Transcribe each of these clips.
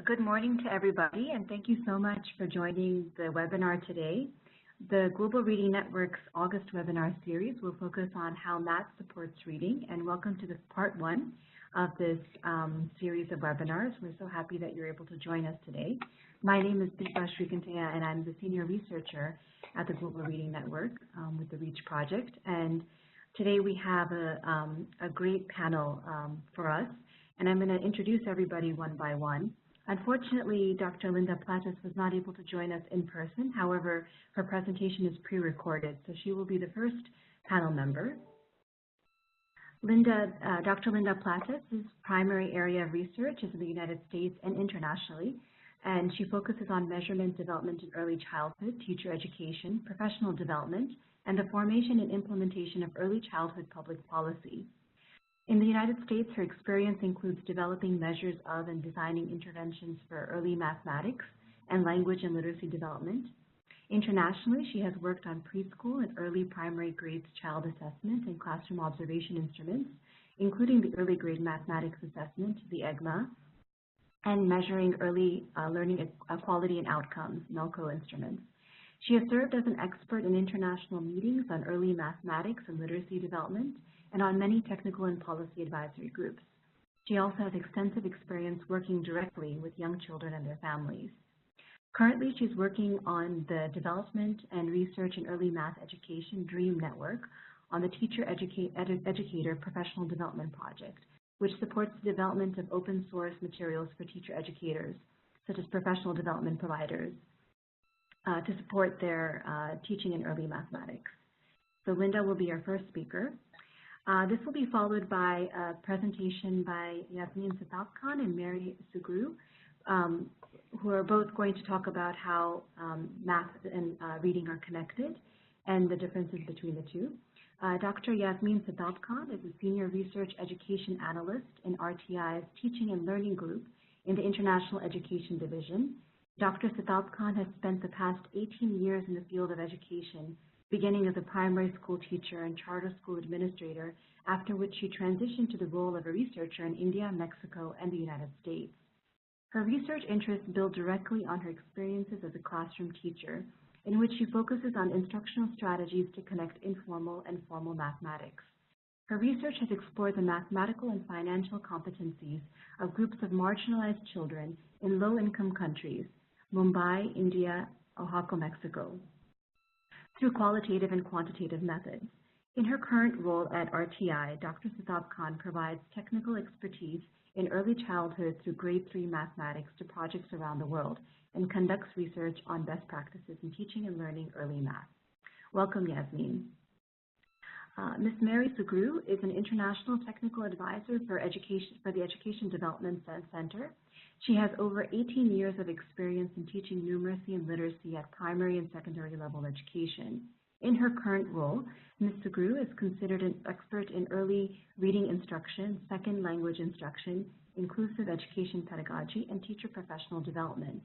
Good morning to everybody, and thank you so much for joining the webinar today. The Global Reading Network's August webinar series will focus on how math supports reading, and welcome to this part one of this series of webinars. We're so happy that you're able to join us today. My name is Deepa Srikanteya, and I'm the Senior Researcher at the Global Reading Network with the REACH project. And today we have a great panel for us, and I'm going to introduce everybody one by one. Unfortunately, Dr. Linda Platas was not able to join us in person. However, her presentation is pre-recorded, so she will be the first panel member. Dr. Linda Platas' primary area of research is in the United States and internationally, and she focuses on measurement development in early childhood, teacher education, professional development, and the formation and implementation of early childhood public policy. In the United States, her experience includes developing measures of and designing interventions for early mathematics and language and literacy development. Internationally, she has worked on preschool and early primary grades child assessment and classroom observation instruments, including the early grade mathematics assessment, the EGMA, and measuring early learning quality and outcomes, MELCO instruments. She has served as an expert in international meetings on early mathematics and literacy development, and on many technical and policy advisory groups. She also has extensive experience working directly with young children and their families. Currently, she's working on the development and research in early math education DREAM network on the Teacher Educator Professional Development Project, which supports the development of open source materials for teacher educators, such as professional development providers, to support their teaching in early mathematics. So Linda will be our first speaker. This will be followed by a presentation by Yasmin Satavkhan and Mary Sugru, who are both going to talk about how math and reading are connected and the differences between the two. Dr. Yasmin Satavkhan is a Senior Research Education Analyst in RTI's Teaching and Learning Group in the International Education Division. Dr. Satavkhan has spent the past 18 years in the field of education, beginning as a primary school teacher and charter school administrator, after which she transitioned to the role of a researcher in India, Mexico, and the United States. Her research interests build directly on her experiences as a classroom teacher, in which she focuses on instructional strategies to connect informal and formal mathematics. Her research has explored the mathematical and financial competencies of groups of marginalized children in low-income countries, Mumbai, India, Oaxaca, Mexico, through qualitative and quantitative methods. In her current role at RTI, Dr. Satavkhan provides technical expertise in early childhood through grade 3 mathematics to projects around the world and conducts research on best practices in teaching and learning early math. Welcome, Yasmin. Ms. Mary Sugru is an international technical advisor for the Education Development Center. She has over 18 years of experience in teaching numeracy and literacy at primary and secondary level education. In her current role, Ms. Sugru is considered an expert in early reading instruction, second language instruction, inclusive education pedagogy, and teacher professional development.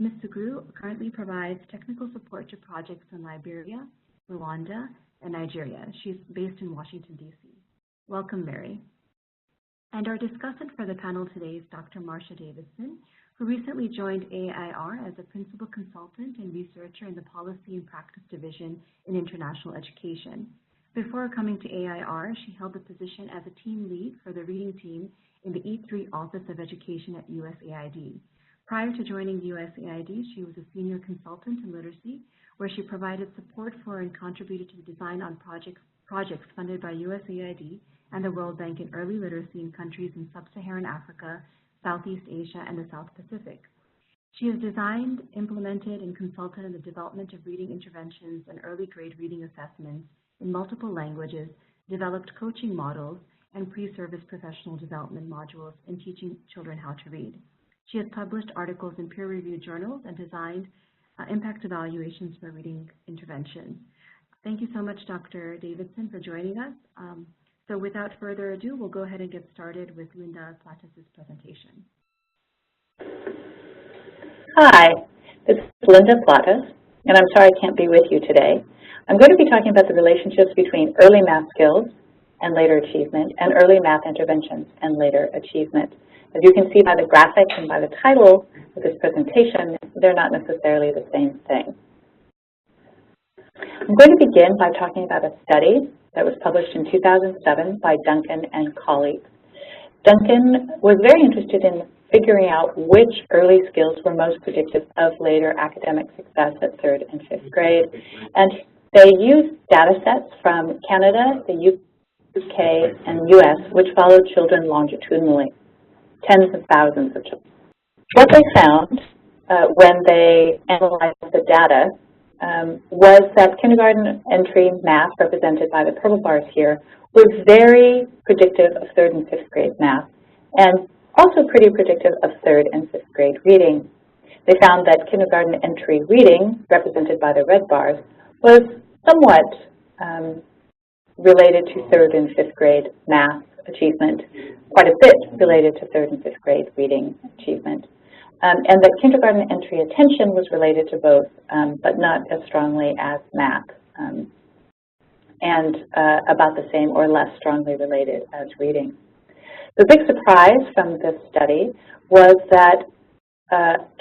Ms. Sugru currently provides technical support to projects in Liberia, Rwanda, and Nigeria. She's based in Washington, D.C. Welcome, Mary. And our discussant for the panel today is Dr. Marcia Davidson, who recently joined AIR as a principal consultant and researcher in the Policy and Practice Division in International Education. Before coming to AIR, she held the position as a team lead for the reading team in the E3 Office of Education at USAID. Prior to joining USAID, she was a senior consultant in literacy, where she provided support for and contributed to the design on projects funded by USAID and the World Bank in early literacy in countries in sub-Saharan Africa, Southeast Asia, and the South Pacific. She has designed, implemented, and consulted in the development of reading interventions and early grade reading assessments in multiple languages, developed coaching models, and pre-service professional development modules in teaching children how to read. She has published articles in peer-reviewed journals and designed impact evaluations for reading interventions. Thank you so much, Dr. Davidson, for joining us. So without further ado, we'll go ahead and get started with Linda Platas' presentation. Hi, this is Linda Platas, and I'm sorry I can't be with you today. I'm going to be talking about the relationships between early math skills and later achievement, and early math interventions and later achievement. As you can see by the graphic and by the title of this presentation, they're not necessarily the same thing. I'm going to begin by talking about a study that was published in 2007 by Duncan and colleagues. Duncan was very interested in figuring out which early skills were most predictive of later academic success at 3rd and 5th grade. And they used data sets from Canada, the UK, and US, which followed children longitudinally, tens of thousands of children. What they found when they analyzed the data was that kindergarten entry math, represented by the purple bars here, was very predictive of 3rd and 5th grade math, and also pretty predictive of 3rd and 5th grade reading. They found that kindergarten entry reading, represented by the red bars, was somewhat related to 3rd and 5th grade math achievement, quite a bit related to 3rd and 5th grade reading achievement. And that kindergarten entry attention was related to both, but not as strongly as math, and about the same or less strongly related as reading. The big surprise from this study was that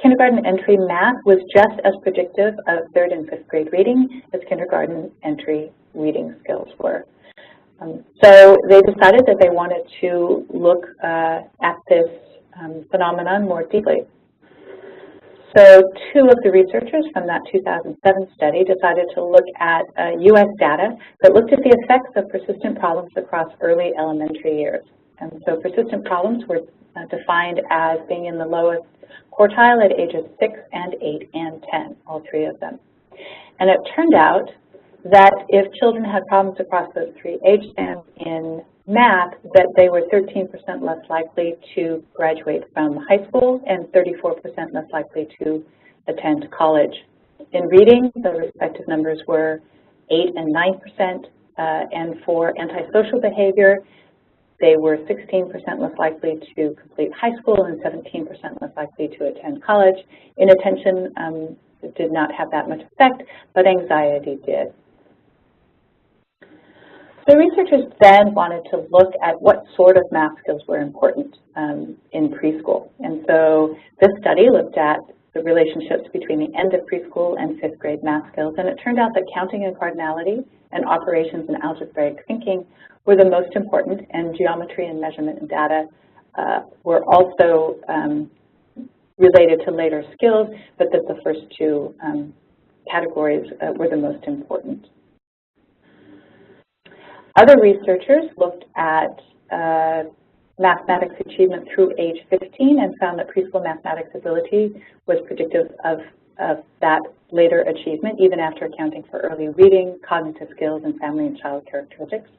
kindergarten entry math was just as predictive of 3rd and 5th grade reading as kindergarten entry reading skills were. So they decided that they wanted to look at this phenomenon more deeply. So 2 of the researchers from that 2007 study decided to look at US data that looked at the effects of persistent problems across early elementary years. And so persistent problems were defined as being in the lowest quartile at ages 6 and 8 and 10, all 3 of them. And it turned out that if children had problems across those 3 age bands in math, that they were 13% less likely to graduate from high school and 34% less likely to attend college. In reading, the respective numbers were 8 and 9%, and for antisocial behavior, they were 16% less likely to complete high school and 17% less likely to attend college. Inattention did not have that much effect, but anxiety did. The researchers then wanted to look at what sort of math skills were important in preschool. And so this study looked at the relationships between the end of preschool and 5th grade math skills, and it turned out that counting and cardinality and operations and algebraic thinking were the most important, and geometry and measurement and data were also related to later skills, but that the first 2 categories were the most important. Other researchers looked at mathematics achievement through age 15 and found that preschool mathematics ability was predictive of that later achievement, even after accounting for early reading, cognitive skills, and family and child characteristics.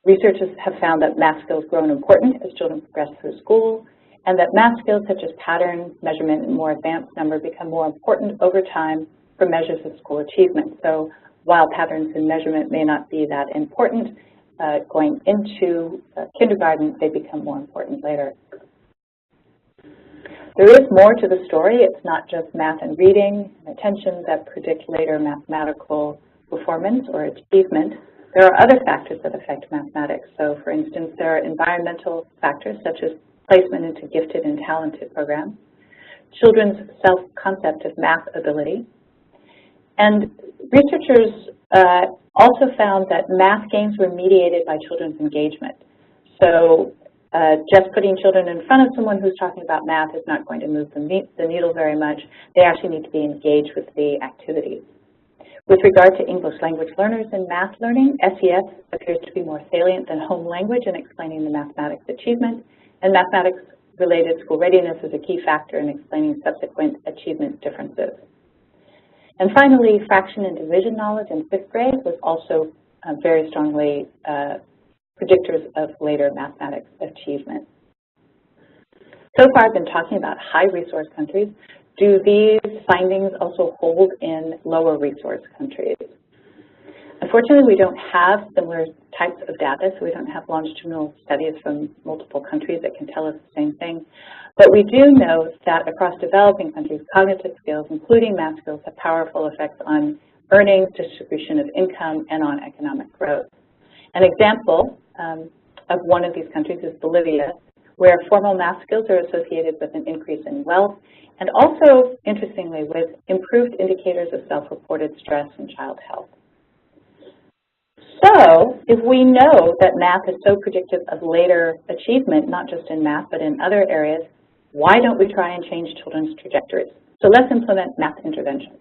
Researchers have found that math skills grow in importance as children progress through school, and that math skills such as pattern, measurement, and more advanced number become more important over time for measures of school achievement. So while patterns and measurement may not be that important going into kindergarten, they become more important later. There is more to the story. It's not just math and reading and attention that predict later mathematical performance or achievement. There are other factors that affect mathematics. So for instance, there are environmental factors such as placement into gifted and talented programs, children's self-concept of math ability, and researchers also found that math gains were mediated by children's engagement. So just putting children in front of someone who's talking about math is not going to move the needle very much. They actually need to be engaged with the activities. With regard to English language learners and math learning, SES appears to be more salient than home language in explaining the mathematics achievement, and mathematics-related school readiness is a key factor in explaining subsequent achievement differences. And finally, fraction and division knowledge in 5th grade was also very strongly predictors of later mathematics achievement. So far, I've been talking about high-resource countries. Do these findings also hold in lower resource countries? Unfortunately, we don't have similar types of data, so we don't have longitudinal studies from multiple countries that can tell us the same thing. But we do know that across developing countries, cognitive skills, including math skills, have powerful effects on earnings, distribution of income, and on economic growth. An example of one of these countries is Bolivia, where formal math skills are associated with an increase in wealth, and also, interestingly, with improved indicators of self-reported stress and child health. So, if we know that math is so predictive of later achievement, not just in math, but in other areas, why don't we try and change children's trajectories? So let's implement math interventions.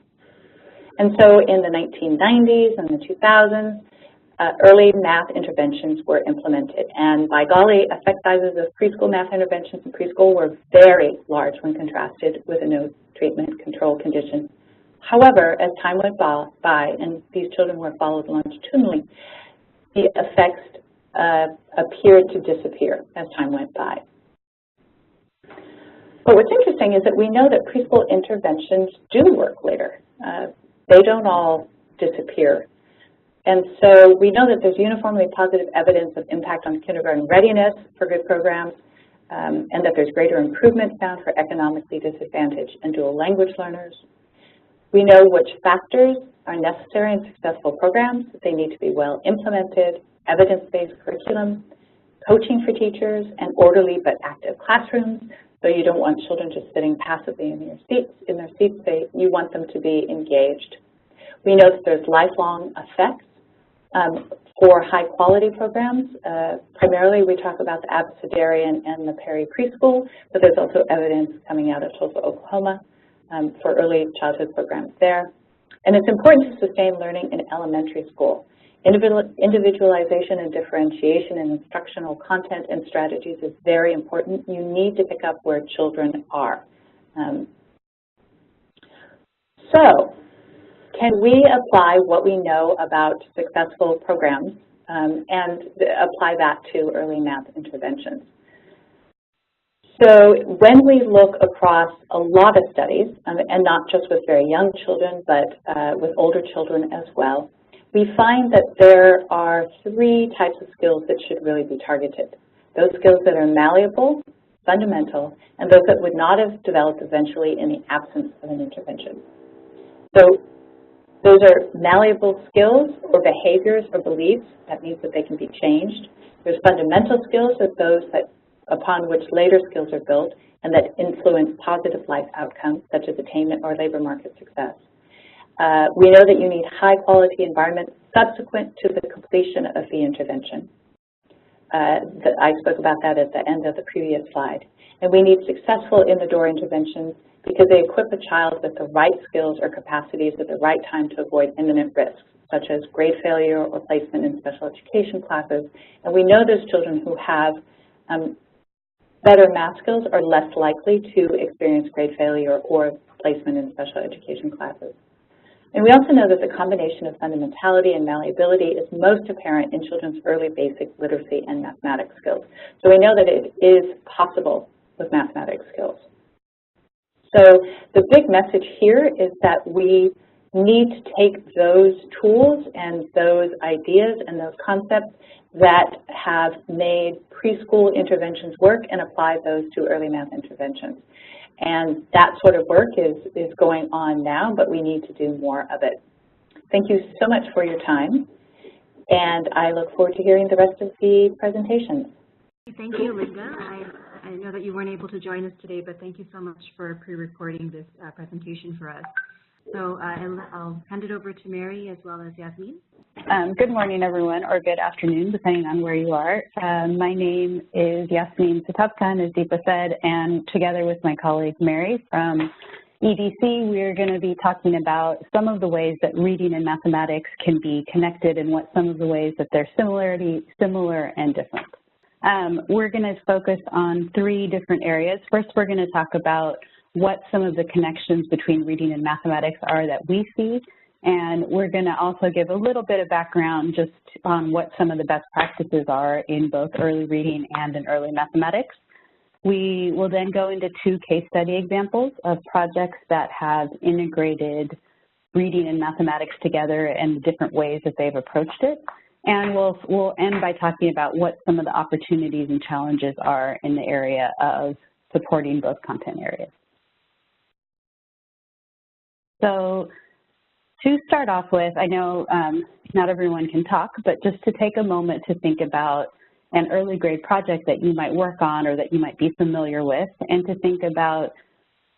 And so in the 1990s and the 2000s, early math interventions were implemented. And by golly, effect sizes of preschool math interventions in preschool were very large when contrasted with a no treatment control condition. However, as time went by and these children were followed longitudinally, the effects appeared to disappear as time went by. But what's interesting is that we know that preschool interventions do work later. They don't all disappear. And so we know that there's uniformly positive evidence of impact on kindergarten readiness for good programs, and that there's greater improvement found for economically disadvantaged and dual language learners. We know which factors are necessary in successful programs. They need to be well implemented, evidence-based curriculum, coaching for teachers, and orderly but active classrooms. So you don't want children just sitting passively in their seats. You want them to be engaged. We know that there's lifelong effects for high-quality programs. Primarily, we talk about the Abecedarian and the Perry Preschool, but there's also evidence coming out of Tulsa, Oklahoma for early childhood programs there. And it's important to sustain learning in elementary school. Individualization and differentiation in instructional content and strategies is very important. You need to pick up where children are. So, can we apply what we know about successful programs and apply that to early math interventions? So when we look across a lot of studies, and not just with very young children, but with older children as well, we find that there are three types of skills that should really be targeted. Those skills that are malleable, fundamental, and those that would not have developed eventually in the absence of an intervention. So those are malleable skills or behaviors or beliefs. That means that they can be changed. There's fundamental skills, are those that upon which later skills are built and that influence positive life outcomes, such as attainment or labor market success. We know that you need high-quality environment subsequent to the completion of the intervention. I spoke about that at the end of the previous slide. And we need successful in-the-door interventions because they equip a child with the right skills or capacities at the right time to avoid imminent risks, such as grade failure or placement in special education classes. And we know those children who have better math skills are less likely to experience grade failure or placement in special education classes. And we also know that the combination of fundamentality and malleability is most apparent in children's early basic literacy and mathematics skills. So we know that it is possible with mathematics skills. So the big message here is that we need to take those tools and those ideas and those concepts that have made preschool interventions work and apply those to early math interventions. And that sort of work is going on now, but we need to do more of it. Thank you so much for your time, and I look forward to hearing the rest of the presentations. Thank you, Linda. I know that you weren't able to join us today, but thank you so much for pre-recording this presentation for us. So I'll hand it over to Mary as well as Yasmin. Good morning, everyone, or good afternoon, depending on where you are. My name is Yasmin Satapkan, as Deepa said, and together with my colleague Mary from EDC, we're going to be talking about some of the ways that reading and mathematics can be connected and what some of the ways that they're similar and different. We're going to focus on three different areas. First, we're going to talk about what some of the connections between reading and mathematics are that we see, and we're going to also give a little bit of background just on what some of the best practices are in both early reading and in early mathematics. We will then go into two case study examples of projects that have integrated reading and mathematics together and the different ways that they've approached it. And we'll end by talking about what some of the opportunities and challenges are in the area of supporting both content areas. So to start off with, I know not everyone can talk, but just to take a moment to think about an early grade project that you might work on or that you might be familiar with, and to think about,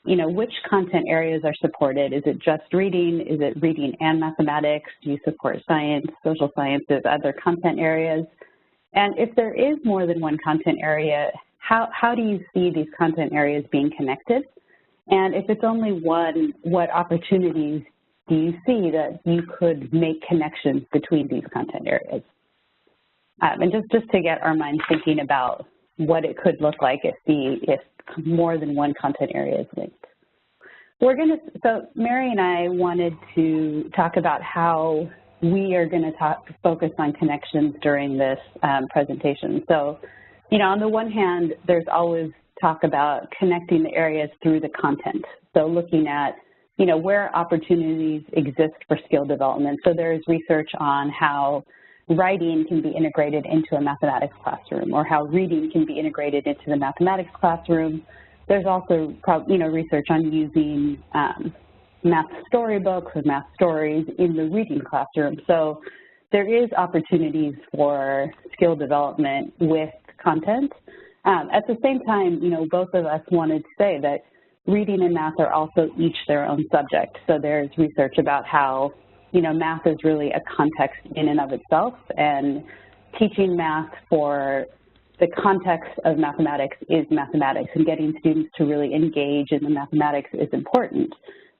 you know, which content areas are supported. Is it just reading? Is it reading and mathematics? Do you support science, social sciences, other content areas? And if there is more than one content area, how do you see these content areas being connected? And if it's only one, what opportunities do you see that you could make connections between these content areas? And just to get our minds thinking about what it could look like if more than one content area is linked. So Mary and I wanted to talk about how we are going to focus on connections during this presentation. So, you know, on the one hand, there's always talk about connecting the areas through the content. So looking at, you know, where opportunities exist for skill development. So there's research on how writing can be integrated into a mathematics classroom, or how reading can be integrated into the mathematics classroom. There's also, you know, research on using math storybooks or math stories in the reading classroom. So there is opportunities for skill development with content. At the same time, you know, both of us wanted to say that reading and math are also each their own subject. So there's research about how, you know, math is really a context in and of itself, and teaching math for the context of mathematics is mathematics, and getting students to really engage in the mathematics is important.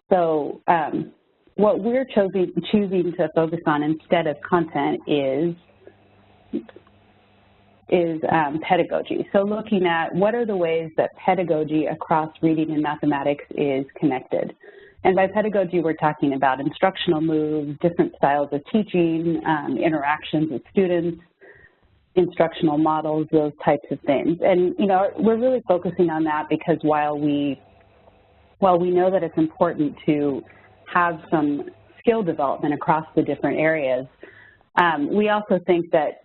So what we're choosing to focus on instead of content is pedagogy. So looking at what are the ways that pedagogy across reading and mathematics is connected. And by pedagogy, we're talking about instructional moves, different styles of teaching, interactions with students, instructional models, those types of things. And, you know, we're really focusing on that because while we know that it's important to have some skill development across the different areas, we also think that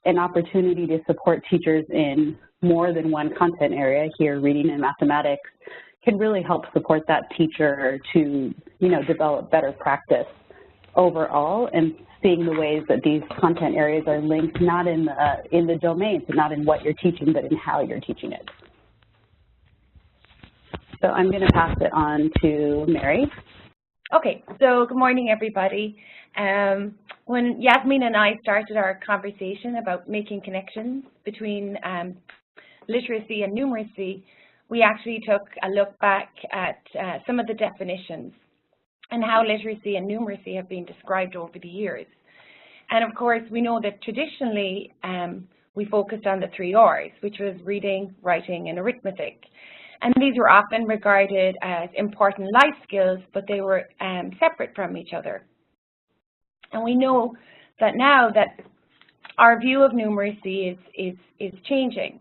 an opportunity to support teachers in more than one content area, here reading and mathematics, can really help support that teacher to, you know, develop better practice overall, and seeing the ways that these content areas are linked, not in the domains, not in what you're teaching, but in how you're teaching it. So I'm going to pass it on to Mary. Okay, so good morning, everybody. When Yasmin and I started our conversation about making connections between literacy and numeracy, we actually took a look back at some of the definitions and how literacy and numeracy have been described over the years. And of course, we know that traditionally we focused on the 3 R's, which was reading, writing, and arithmetic. And these were often regarded as important life skills, but they were separate from each other. And we know that now that our view of numeracy is changing.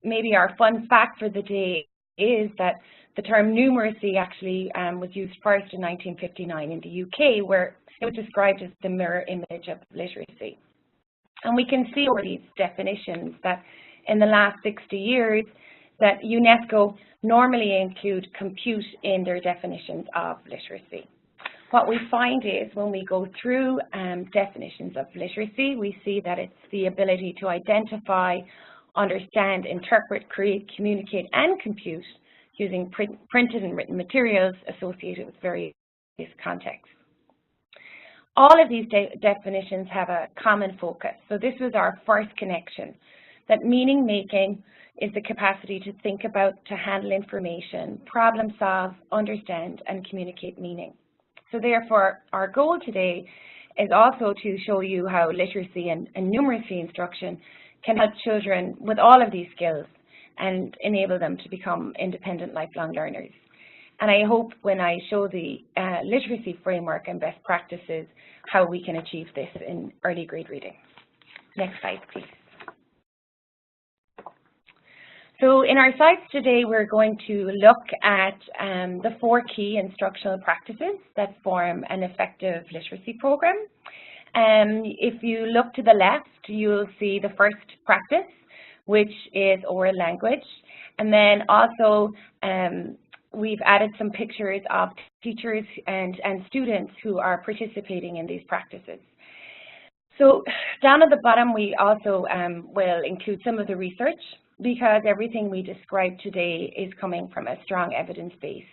Maybe our fun fact for the day is that the term numeracy actually was used first in 1959 in the UK, where it was described as the mirror image of literacy. And we can see over these definitions that in the last 60 years that UNESCO normally include compute in their definitions of literacy. What we find is when we go through definitions of literacy, we see that it's the ability to identify, understand, interpret, create, communicate, and compute using printed and written materials associated with various contexts. All of these definitions have a common focus. So this was our first connection, that meaning making is the capacity to think about, to handle information, problem solve, understand, and communicate meaning. So therefore, our goal today is also to show you how literacy and numeracy instruction can help children with all of these skills and enable them to become independent lifelong learners. And I hope when I show the literacy framework and best practices, how we can achieve this in early grade reading. Next slide, please. So in our slides today, we're going to look at the 4 key instructional practices that form an effective literacy program. If you look to the left, you'll see the first practice, which is oral language. And then also, we've added some pictures of teachers and students who are participating in these practices. So down at the bottom, we also will include some of the research, because everything we describe today is coming from a strong evidence base.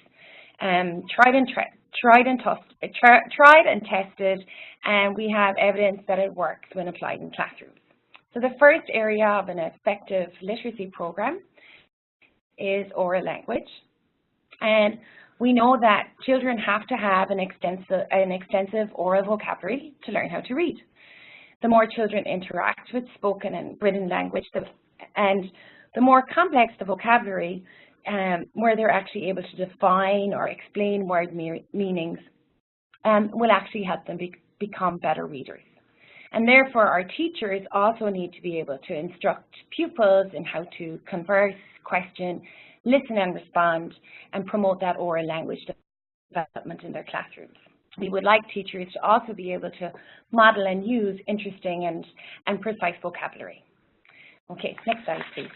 Tried and tested, and we have evidence that it works when applied in classrooms. So the first area of an effective literacy program is oral language. And we know that children have to have an extensive oral vocabulary to learn how to read. The more children interact with spoken and written language, and the more complex the vocabulary, where they're actually able to define or explain word meanings, will actually help them become better readers. And therefore, our teachers also need to be able to instruct pupils in how to converse, question, listen and respond, and promote that oral language development in their classrooms. We would like teachers to also be able to model and use interesting and precise vocabulary. Okay, next slide, please.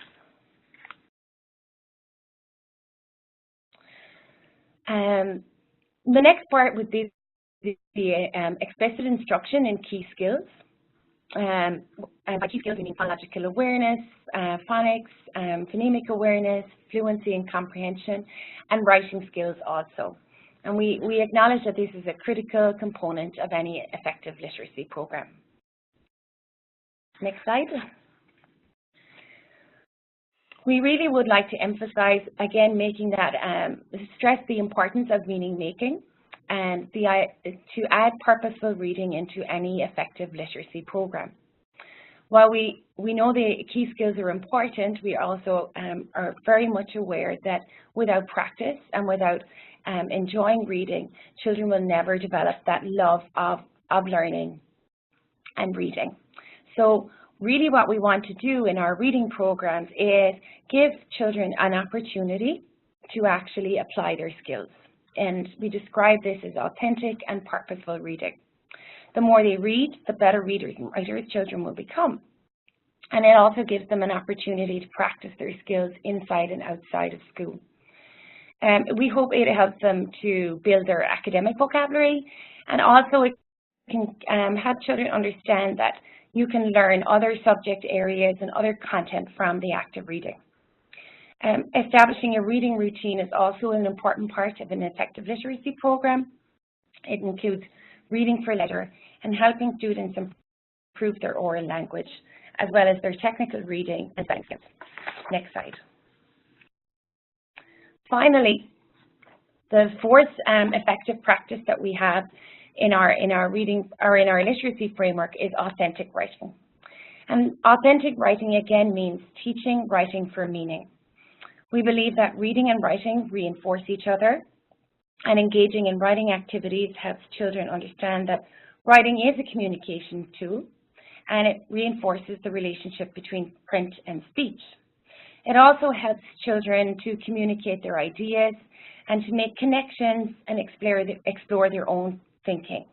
The next part would be the explicit instruction in key skills. By key skills, we mean phonological awareness, phonics, phonemic awareness, fluency and comprehension, and writing skills also. And we acknowledge that this is a critical component of any effective literacy program. Next slide. We really would like to emphasize, again, making that, stress the importance of meaning making, and to add purposeful reading into any effective literacy program. While we know the key skills are important, we also are very much aware that without practice and without enjoying reading, children will never develop that love of learning and reading. So really what we want to do in our reading programs is give children an opportunity to actually apply their skills. And we describe this as authentic and purposeful reading. The more they read, the better readers and writers children will become. And it also gives them an opportunity to practice their skills inside and outside of school. We hope it helps them to build their academic vocabulary, and also it can help children understand that you can learn other subject areas and other content from the act of reading. Establishing a reading routine is also an important part of an effective literacy program. It includes reading for leisure and helping students improve their oral language, as well as their technical reading and science skills. Next slide. Finally, the fourth effective practice that we have in our reading or in our literacy framework is authentic writing. And authentic writing again means teaching writing for meaning. We believe that reading and writing reinforce each other, and engaging in writing activities helps children understand that writing is a communication tool, and it reinforces the relationship between print and speech. It also helps children to communicate their ideas and to make connections and explore their own thinking.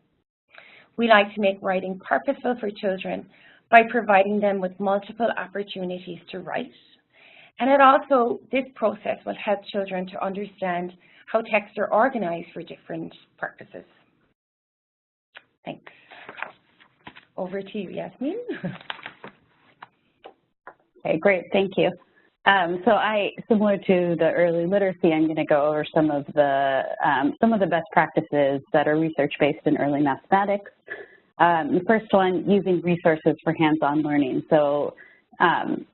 We like to make writing purposeful for children by providing them with multiple opportunities to write. And this process will help children to understand how texts are organized for different purposes. Thanks. Over to you, Yasmin. Okay, great, thank you. Similar to the early literacy, I'm going to go over some of the best practices that are research-based in early mathematics. The first one, using resources for hands-on learning. So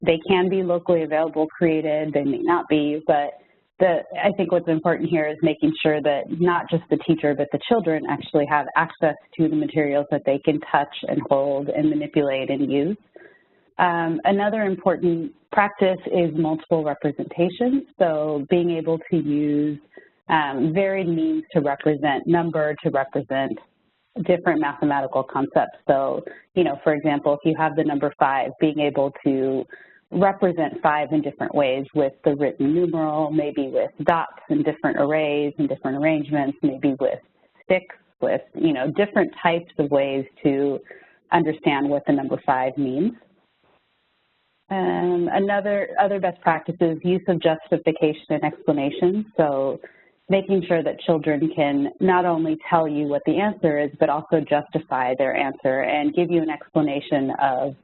they can be locally available, created, they may not be, but I think what's important here is making sure that not just the teacher, but the children actually have access to the materials that they can touch and hold and manipulate and use. Another important practice is multiple representation. So being able to use varied means to represent number, to represent different mathematical concepts. So, for example, if you have the number 5, being able to represent 5 in different ways with the written numeral, maybe with dots and different arrays and different arrangements, maybe with sticks, with, different types of ways to understand what the number 5 means. Other best practices, use of justification and explanation. So making sure that children can not only tell you what the answer is, but also justify their answer and give you an explanation of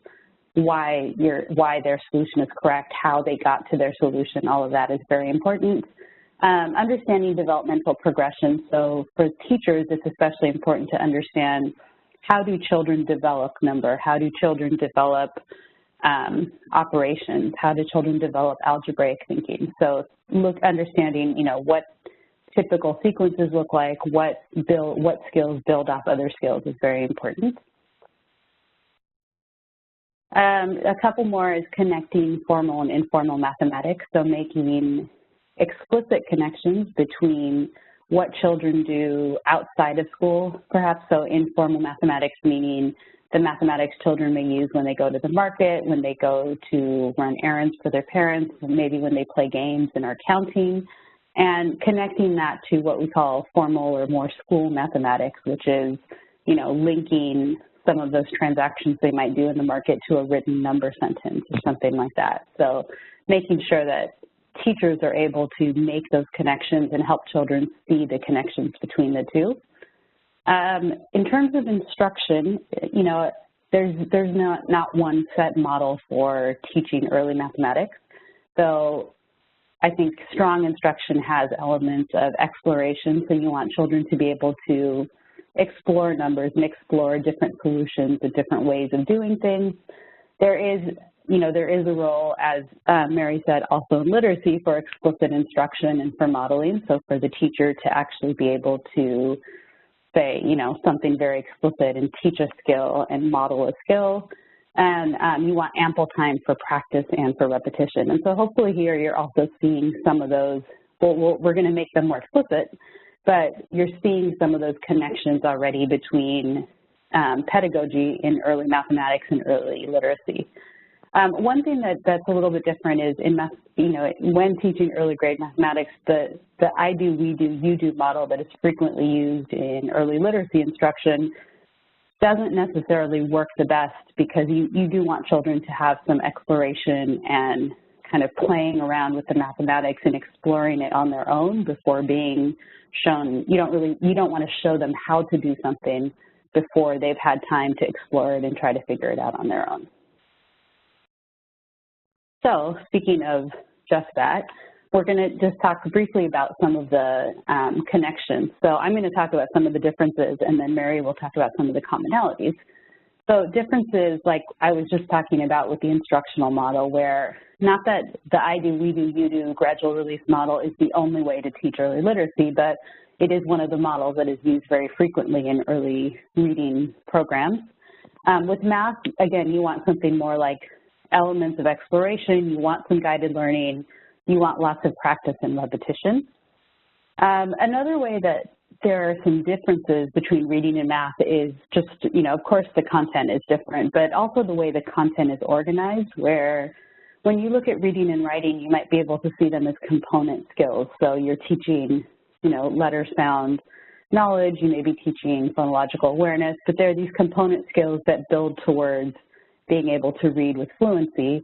why their solution is correct, how they got to their solution. All of that is very important. Understanding developmental progression. So for teachers, it's especially important to understand, how do children develop number? How do children develop operations? How do children develop algebraic thinking? So understanding, what typical sequences look like, what skills build off other skills is very important. A couple more is connecting formal and informal mathematics, so making explicit connections between what children do outside of school, perhaps. So informal mathematics, meaning the mathematics children may use when they go to the market, when they go to run errands for their parents, maybe when they play games and are counting, and connecting that to what we call formal or more school mathematics, which is, linking some of those transactions they might do in the market to a written number sentence or something like that. So making sure that teachers are able to make those connections and help children see the connections between the two. In terms of instruction, there's not one set model for teaching early mathematics. So I think strong instruction has elements of exploration, so you want children to be able to explore numbers and explore different solutions and different ways of doing things. There is a role, as Mary said, also in literacy for explicit instruction and for modeling. So for the teacher to actually be able to say, something very explicit and teach a skill and model a skill. And you want ample time for practice and for repetition. And so hopefully here you're also seeing some of those. We're going to make them more explicit, but you're seeing some of those connections already between pedagogy in early mathematics and early literacy. One thing that's a little bit different is when teaching early grade mathematics, the I do, we do, you do model that is frequently used in early literacy instruction doesn't necessarily work the best, because you do want children to have some exploration and kind of playing around with the mathematics and exploring it on their own before being shown. You don't want to show them how to do something before they've had time to explore it and try to figure it out on their own. So speaking of just that, we're going to just talk briefly about some of the connections. So I'm going to talk about some of the differences, and then Mary will talk about some of the commonalities. So differences, like I was just talking about with the instructional model, where not that the I do, we do, you do gradual release model is the only way to teach early literacy, but it is one of the models that is used very frequently in early reading programs. With math, again, you want something more like elements of exploration, you want some guided learning, you want lots of practice and repetition. Another way that there are some differences between reading and math is just, of course the content is different, but also the way the content is organized, where when you look at reading and writing, you might be able to see them as component skills. So you're teaching, letter sound knowledge, you may be teaching phonological awareness, but there are these component skills that build towards being able to read with fluency.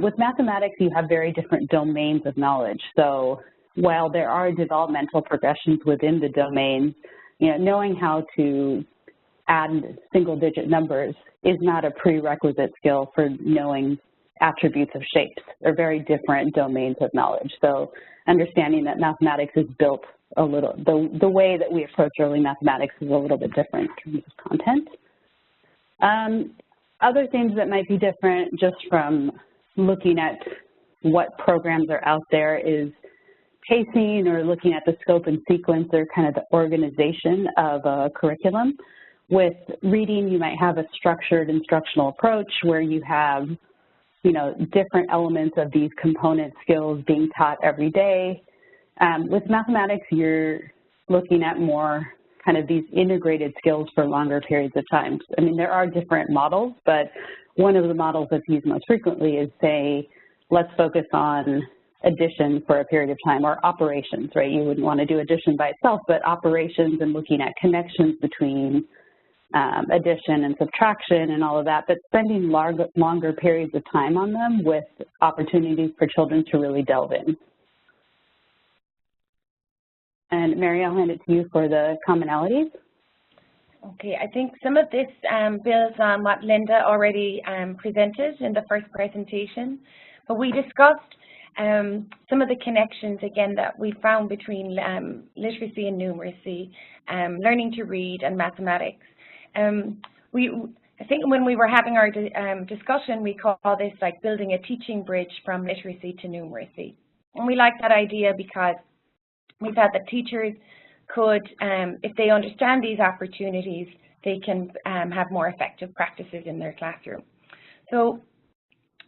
With mathematics, you have very different domains of knowledge. So while there are developmental progressions within the domains, knowing how to add single-digit numbers is not a prerequisite skill for knowing attributes of shapes. They're very different domains of knowledge. So understanding that mathematics is built a little, the way that we approach early mathematics is a little bit different in terms of content. Other things that might be different just from looking at what programs are out there is pacing, or looking at the scope and sequence, or kind of the organization of a curriculum. With reading, you might have a structured instructional approach where you have, different elements of these component skills being taught every day. With mathematics, you're looking at more kind of these integrated skills for longer periods of time. I mean, there are different models, but one of the models that's used most frequently is, say, let's focus on addition for a period of time, or operations, right? You wouldn't want to do addition by itself, but operations and looking at connections between addition and subtraction and all of that, but spending longer periods of time on them with opportunities for children to really delve in. And Mary, I'll hand it to you for the commonalities. Okay, I think some of this builds on what Linda already presented in the first presentation, but we discussed some of the connections, again, that we found between literacy and numeracy, learning to read, and mathematics. I think when we were having our discussion, we call this like building a teaching bridge from literacy to numeracy. And we like that idea because we felt that teachers could, if they understand these opportunities, they can have more effective practices in their classroom. So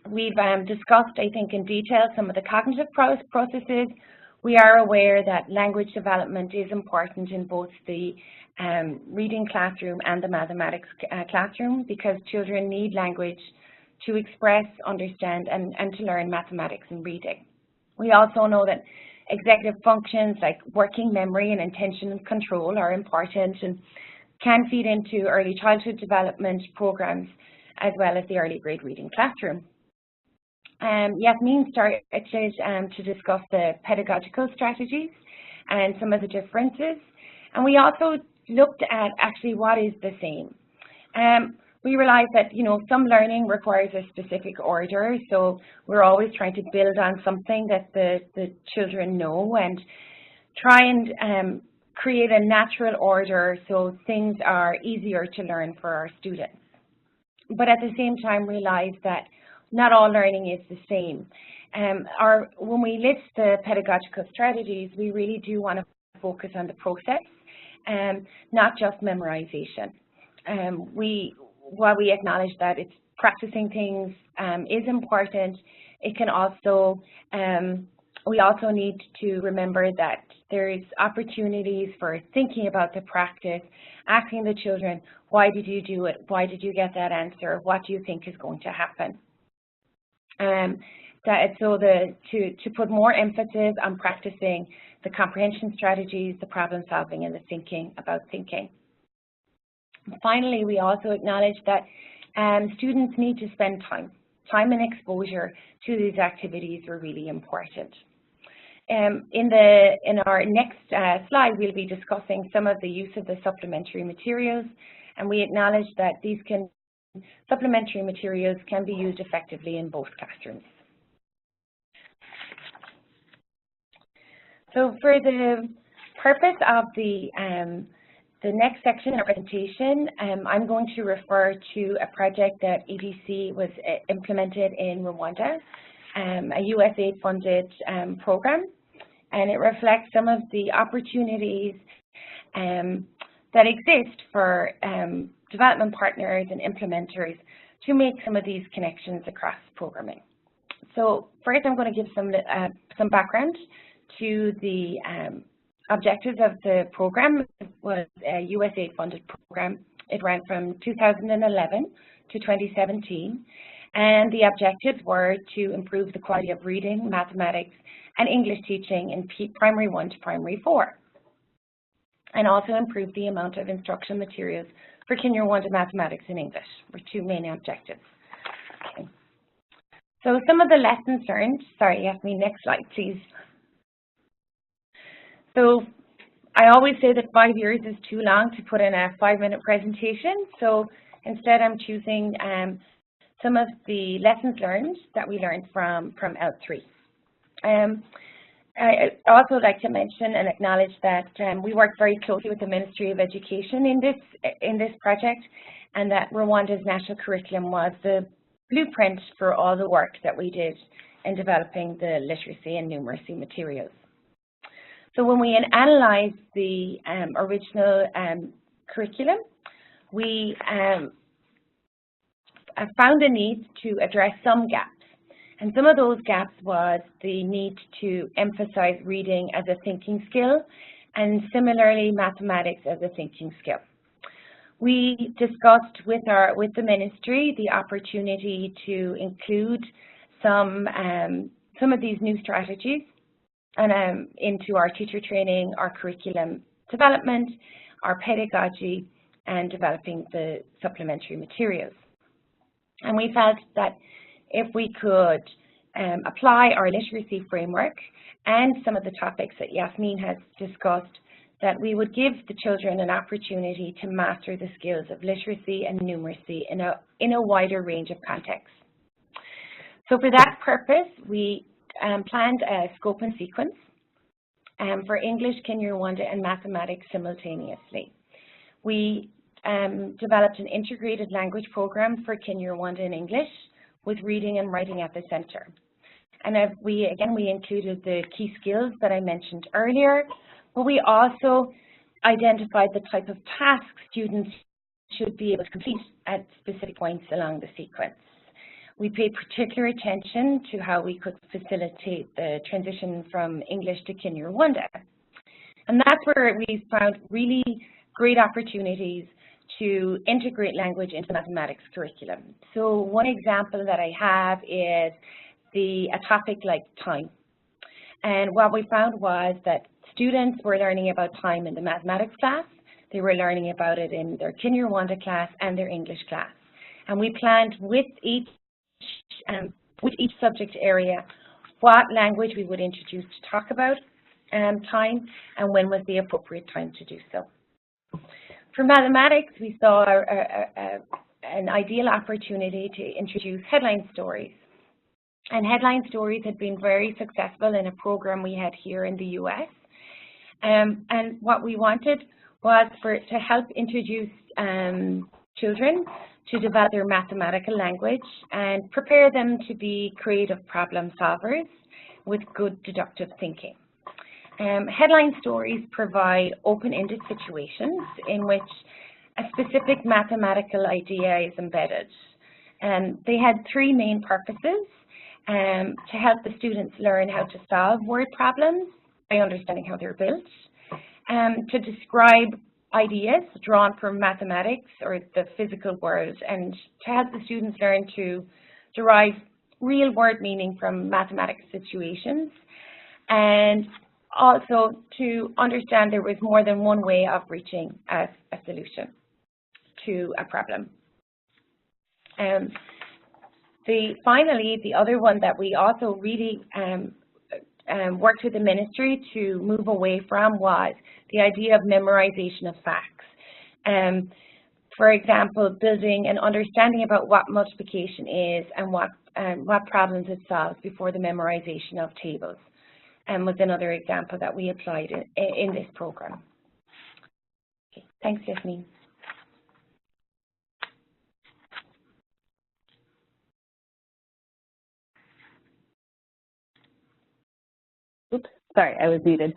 we've discussed, I think, in detail some of the cognitive processes. We are aware that language development is important in both the reading classroom and the mathematics classroom, because children need language to express, understand, and to learn mathematics and reading. We also know that executive functions like working memory and attention control are important and can feed into early childhood development programs as well as the early grade reading classroom. Yasmin started to discuss the pedagogical strategies and some of the differences. And we also looked at actually what is the same. We realized that, you know, some learning requires a specific order, so we're always trying to build on something that the children know and try and create a natural order so things are easier to learn for our students. But at the same time realize that not all learning is the same. When we list the pedagogical strategies, we really do want to focus on the process, not just memorization. While we acknowledge that it's practicing things is important, it can also, we also need to remember that there's opportunities for thinking about the practice, asking the children, why did you do it? Why did you get that answer? What do you think is going to happen? To put more emphasis on practicing the comprehension strategies, the problem solving, and the thinking about thinking. Finally, we also acknowledge that students need to spend time and exposure to these activities are really important. In our next slide, we'll be discussing some of the use of the supplementary materials, and we acknowledge that supplementary materials can be used effectively in both classrooms. So for the purpose of the next section in our presentation, I'm going to refer to a project that EDC was implemented in Rwanda, a USAID-funded program, and it reflects some of the opportunities that exist for development partners and implementers to make some of these connections across programming. So first, I'm going to give some background to the objectives of the program. It was a USAID-funded program. It ran from 2011 to 2017, and the objectives were to improve the quality of reading, mathematics, and English teaching in primary 1 to primary 4, and also improve the amount of instructional materials for Kinder 1 to mathematics and English were two main objectives. Okay. So some of the lessons learned, sorry, Yasmin, next slide, please. So I always say that 5 years is too long to put in a 5-minute presentation. So instead, I'm choosing some of the lessons learned that we learned from L3. I also like to mention and acknowledge that we work very closely with the Ministry of Education in this project, and that Rwanda's national curriculum was the blueprint for all the work that we did in developing the literacy and numeracy materials. So when we analyzed the original curriculum, we found a need to address some gaps. And some of those gaps was the need to emphasize reading as a thinking skill, and similarly mathematics as a thinking skill. We discussed with the ministry the opportunity to include some of these new strategies and into our teacher training, our curriculum development, our pedagogy, and developing the supplementary materials. And we felt that if we could apply our literacy framework and some of the topics that Yasmin has discussed, that we would give the children an opportunity to master the skills of literacy and numeracy in a wider range of contexts. So for that purpose, we planned a scope and sequence for English, Kinyarwanda, and mathematics simultaneously. We developed an integrated language program for Kinyarwanda and English with reading and writing at the center. And we included the key skills that I mentioned earlier, but we also identified the type of tasks students should be able to complete at specific points along the sequence. We paid particular attention to how we could facilitate the transition from English to Kinyarwanda. And that's where we found really great opportunities to integrate language into the mathematics curriculum. So one example that I have is a topic like time. And what we found was that students were learning about time in the mathematics class, they were learning about it in their Kinyarwanda class and their English class. And we planned with each subject area what language we would introduce to talk about time and when was the appropriate time to do so. For mathematics, we saw an ideal opportunity to introduce headline stories. And headline stories had been very successful in a program we had here in the US. And what we wanted was to help introduce children to develop their mathematical language and prepare them to be creative problem solvers with good deductive thinking. Headline stories provide open-ended situations in which a specific mathematical idea is embedded. They had three main purposes: to help the students learn how to solve word problems by understanding how they're built, to describe ideas drawn from mathematics or the physical world, and to help the students learn to derive real word meaning from mathematics situations, and also to understand there was more than one way of reaching a solution to a problem. Finally, the other one that we also really worked with the ministry to move away from was the idea of memorization of facts. For example, building an understanding about what multiplication is and what problems it solves before the memorization of tables. Was another example that we applied in this program. Okay, thanks, Yasmin. Oops, sorry, I was muted.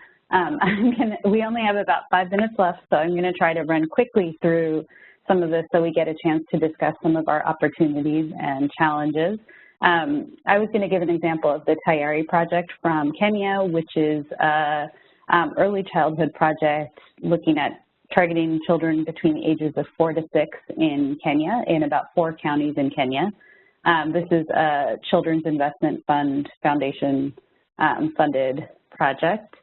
We only have about 5 minutes left, so I'm going to try to run quickly through some of this so we get a chance to discuss some of our opportunities and challenges. I was going to give an example of the Tayari project from Kenya, which is an early childhood project looking at targeting children between the ages of 4 to 6 in Kenya, in about 4 counties in Kenya. This is a Children's Investment Fund Foundation funded project.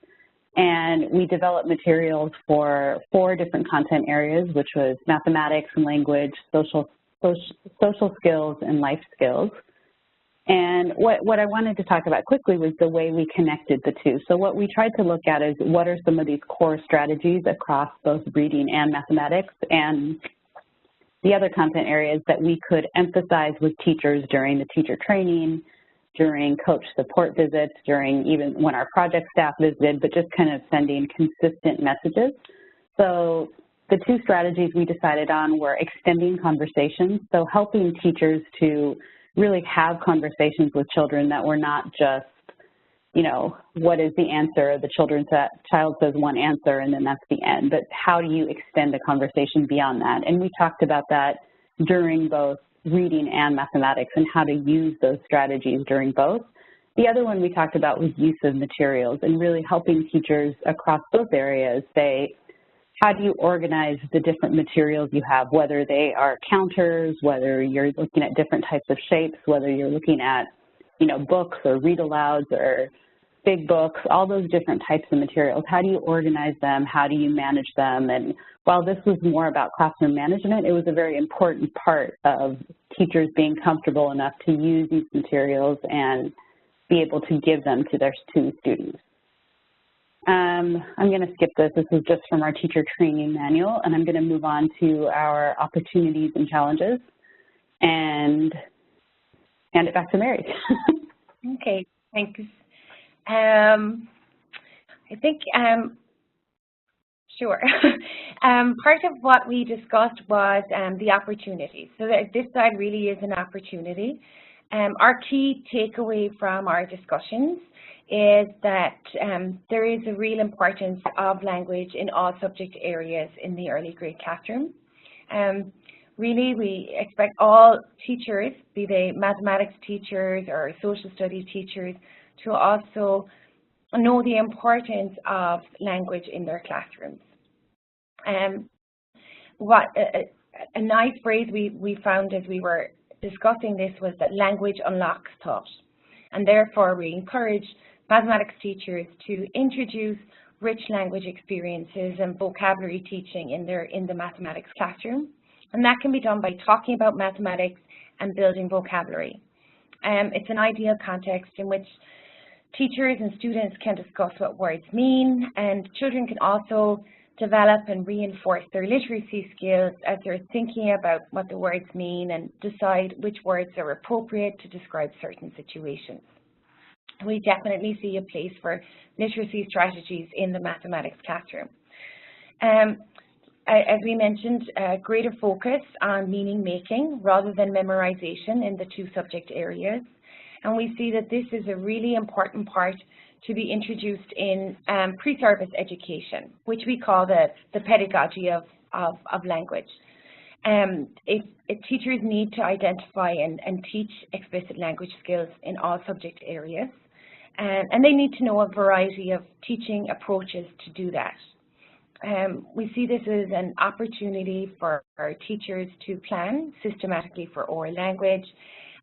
And we developed materials for 4 different content areas, which was mathematics and language, social skills, and life skills. And what I wanted to talk about quickly was the way we connected the two. So what we tried to look at is what are some of these core strategies across both reading and mathematics and the other content areas that we could emphasize with teachers during the teacher training, during coach support visits, during even when our project staff visited, but just kind of sending consistent messages. So the 2 strategies we decided on were extending conversations, so helping teachers to really have conversations with children that were not just, you know, what is the answer? The child says one answer and then that's the end, but how do you extend a conversation beyond that? And we talked about that during both reading and mathematics and how to use those strategies during both. The other one we talked about was use of materials and really helping teachers across both areas say, how do you organize the different materials you have, whether they are counters, whether you're looking at different types of shapes, whether you're looking at, you know, books or read-alouds or big books, all those different types of materials. How do you organize them? How do you manage them? And while this was more about classroom management, it was a very important part of teachers being comfortable enough to use these materials and be able to give them to their students. I'm going to skip this. This is just from our teacher training manual, and I'm going to move on to our opportunities and challenges and hand it back to Mary. Okay, thanks. I think, sure. Part of what we discussed was the opportunities. So this slide really is an opportunity. Our key takeaway from our discussions is that there is a real importance of language in all subject areas in the early grade classroom. Really, we expect all teachers, be they mathematics teachers or social studies teachers, to also know the importance of language in their classrooms. A nice phrase we found as we were discussing this was that language unlocks thought, and therefore we encourage mathematics teachers to introduce rich language experiences and vocabulary teaching in the mathematics classroom, and that can be done by talking about mathematics and building vocabulary. It's an ideal context in which teachers and students can discuss what words mean, and children can also develop and reinforce their literacy skills as they're thinking about what the words mean and decide which words are appropriate to describe certain situations. We definitely see a place for literacy strategies in the mathematics classroom. As we mentioned, greater focus on meaning making rather than memorization in the two subject areas. And we see that this is a really important part to be introduced in pre-service education, which we call the pedagogy of language. If teachers need to identify and teach explicit language skills in all subject areas, and they need to know a variety of teaching approaches to do that. We see this as an opportunity for our teachers to plan systematically for oral language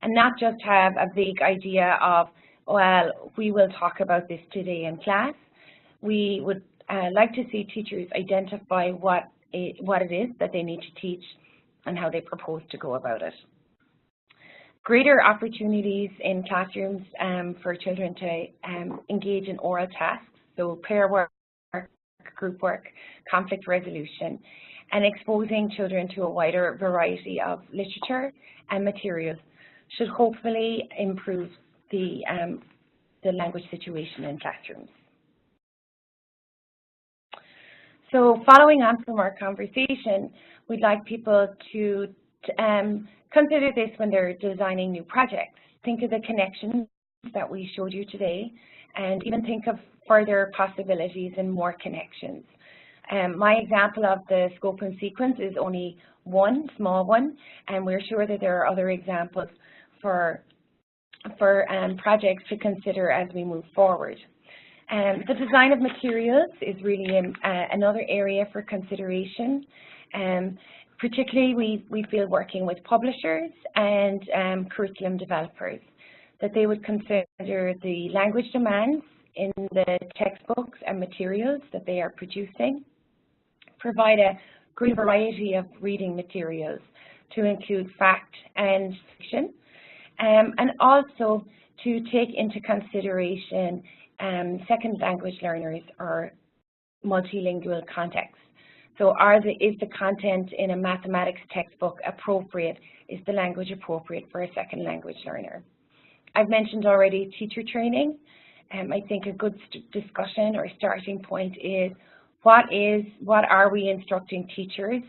and not just have a vague idea of, well, we will talk about this today in class. We would like to see teachers identify what it is that they need to teach and how they propose to go about it. Greater opportunities in classrooms for children to engage in oral tasks, so pair work, group work, conflict resolution, and exposing children to a wider variety of literature and materials should hopefully improve the language situation in classrooms. So following on from our conversation, we'd like people to consider this when they're designing new projects. Think of the connections that we showed you today, and even think of further possibilities and more connections. My example of the scope and sequence is only one small one, and we're sure that there are other examples for projects to consider as we move forward. The design of materials is really another area for consideration. Particularly, we feel working with publishers and curriculum developers, that they would consider the language demands in the textbooks and materials that they are producing, provide a great variety of reading materials to include fact and fiction, and also to take into consideration second language learners or multilingual contexts. So is the content in a mathematics textbook appropriate? Is the language appropriate for a second language learner? I've mentioned already teacher training. I think a good discussion or starting point is what are we instructing teachers?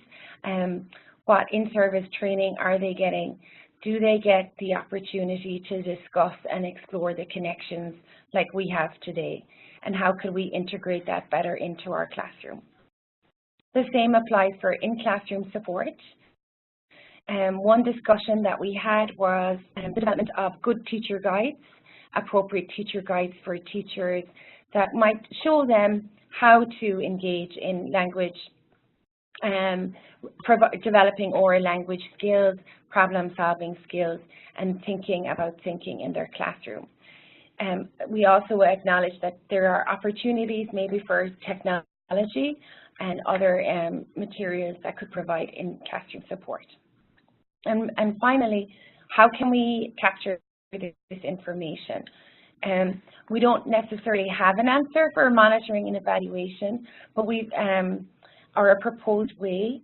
What in-service training are they getting? Do they get the opportunity to discuss and explore the connections like we have today? And how could we integrate that better into our classroom? The same applies for in-classroom support. One discussion that we had was the development of good teacher guides, appropriate teacher guides for teachers that might show them how to engage in language, developing oral language skills, problem-solving skills, and thinking about thinking in their classroom. We also acknowledge that there are opportunities maybe for technology and other materials that could provide in-classroom support. And finally, how can we capture this information? We don't necessarily have an answer for monitoring and evaluation, but we've or a proposed way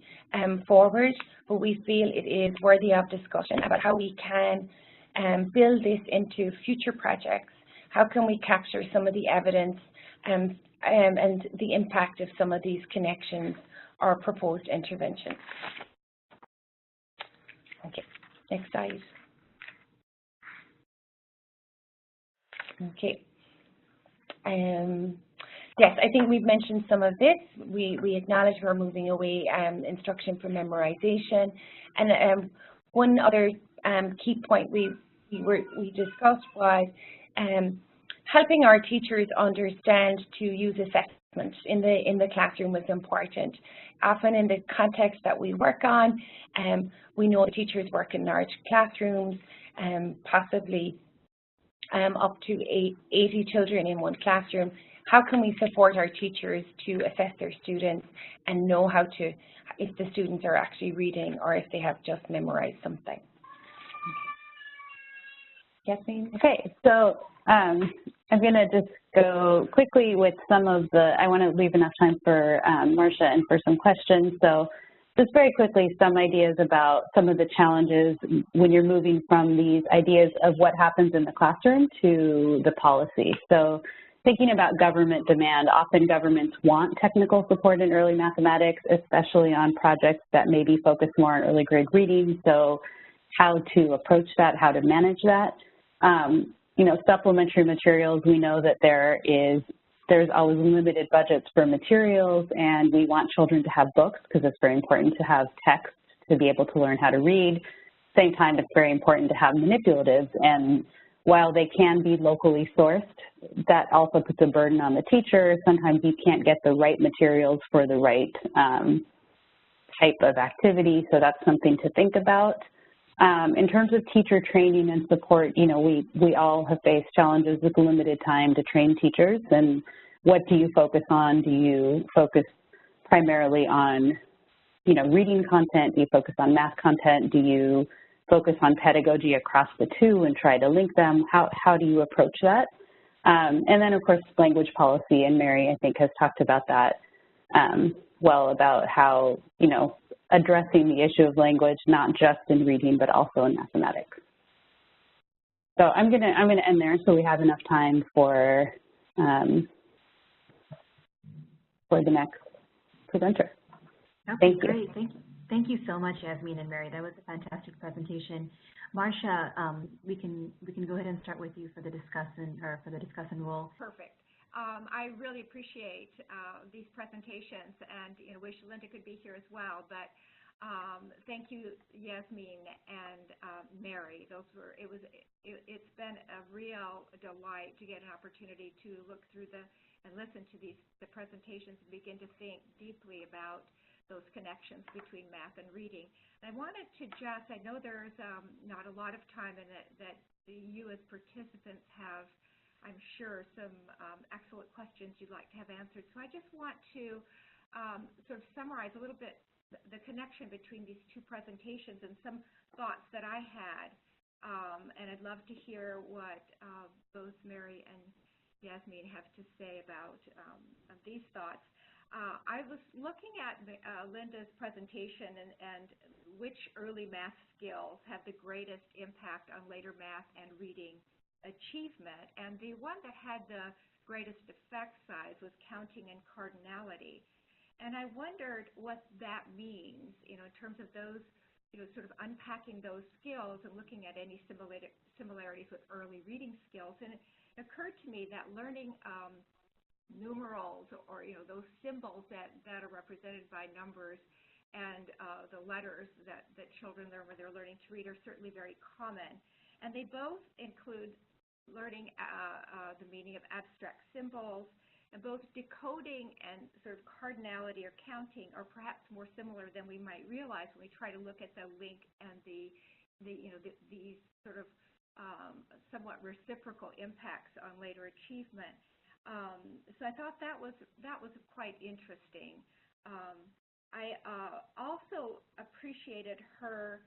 forward, but we feel it is worthy of discussion about how we can build this into future projects. How can we capture some of the evidence and the impact of some of these connections or proposed interventions? Okay, next slide. Okay. Yes, I think we've mentioned some of this. We acknowledge we're moving away instruction from memorization. And one other key point we discussed was helping our teachers understand to use assessment in the classroom was important. Often in the context that we work on, we know teachers work in large classrooms, possibly up to 80 children in one classroom. How can we support our teachers to assess their students and know how to, if the students are actually reading or if they have just memorized something? Yasmin? Okay, so I'm going to just go quickly with some of the, I want to leave enough time for Marcia and for some questions. So just very quickly, some ideas about some of the challenges when you're moving from these ideas of what happens in the classroom to the policy. So thinking about government demand, often governments want technical support in early mathematics, especially on projects that maybe focus more on early grade reading. So how to approach that, how to manage that. You know, supplementary materials, we know that there's always limited budgets for materials, and we want children to have books because it's very important to have text to be able to learn how to read. Same time, it's very important to have manipulatives, and while they can be locally sourced, that also puts a burden on the teacher. Sometimes you can't get the right materials for the right type of activity, so that's something to think about. In terms of teacher training and support, you know, we all have faced challenges with limited time to train teachers, and what do you focus on? Do you focus primarily on, you know, reading content? Do you focus on math content? Do you focus on pedagogy across the two and try to link them? How do you approach that? And then, of course, language policy, and Mary, I think, has talked about that well, about how, you know, addressing the issue of language, not just in reading, but also in mathematics. So I'm gonna end there so we have enough time for the next presenter. Okay, thank you. Great. Thank you so much, Yasmin and Mary. That was a fantastic presentation. Marcia, we can go ahead and start with you for the discussion role. Perfect. I really appreciate these presentations, and wish Linda could be here as well. But thank you, Yasmin and Mary. It's been a real delight to get an opportunity to look through and listen to the presentations and begin to think deeply about those connections between math and reading. And I wanted to I know there's not a lot of time in it, that you as participants have, I'm sure, some excellent questions you'd like to have answered. So I just want to sort of summarize a little bit the connection between these two presentations and some thoughts that I had. And I'd love to hear what both Mary and Yasmin have to say about these thoughts. I was looking at Linda's presentation and which early math skills have the greatest impact on later math and reading achievement, and the one that had the greatest effect size was counting and cardinality. And I wondered what that means, in terms of those, sort of unpacking those skills and looking at any similarities with early reading skills. And it occurred to me that learning numerals, or those symbols that are represented by numbers, and the letters that children learn when they're learning to read are certainly very common. And they both include learning the meaning of abstract symbols, and both decoding and sort of cardinality or counting are perhaps more similar than we might realize when we try to look at the link and these sort of somewhat reciprocal impacts on later achievement. So I thought that was quite interesting. I also appreciated her